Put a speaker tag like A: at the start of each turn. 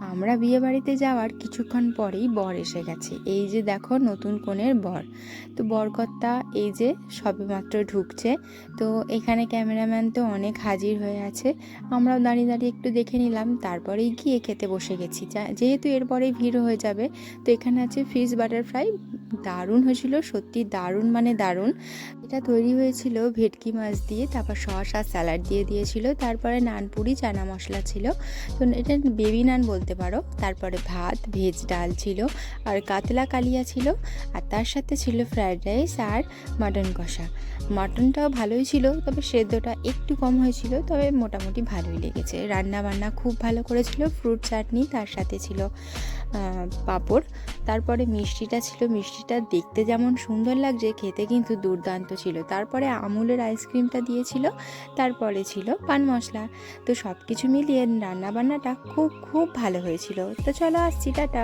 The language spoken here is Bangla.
A: আমরা বিয়ে বাড়িতে যাওয়ার কিছুক্ষণ পরেই বর এসে গেছে। এই যে দেখো নতুন কনের বর। তো বরকর্তা এই যে সবেমাত্র ঢুকছে। তো এখানে ক্যামেরাম্যান তো অনেক হাজির হয়ে আছে, আমরাও দাঁড়িয়ে দাঁড়িয়ে একটু দেখে নিলাম, তারপরেই গিয়ে খেতে বসে গেছি। যেহেতু এরপরেই ভিড় হয়ে যাবে, তো এখানে আছে ফিশ বাটারফ্রাই। দারুণ হয়েছিল, সত্যি দারুণ মানে দারুণ। এটা তৈরি হয়েছিল ভেটকি মাছ দিয়ে, তারপর সস আর স্যালাড দিয়ে দিয়েছিল, তারপরে নানপুরি চানা মশলা ছিল। তো এটা বেবি নান বলতে পারো। তারপরে ভাত, ভেজ ডাল ছিল, আর কাতলা কালিয়া ছিল, আর তার সাথে ছিল ফ্রায়েড রাইস আর মাটন কষা। মাটনটাও ভালোই ছিল, তবে সেদ্ধটা একটু কম হয়েছিল, তবে মোটামুটি ভালোই লেগেছে। রান্না বান্না খুব ভালো করেছিল, ফ্রুট চাটনি, তার সাথে ছিল পাঁপড়। তারপরে মিষ্টিটা ছিল, মিষ্টিটা দেখতে যেমন সুন্দর লাগছে, খেতে কিন্তু দুর্দান্ত ছিল। তারপরে আমুলের আইসক্রিমটা দিয়েছিল, তারপরে ছিল পান মশলা। তো সব কিছু মিলিয়ে রান্নাবান্নাটা খুব খুব ভালো হয়েছিল। তো চলো আসছি, টাটা।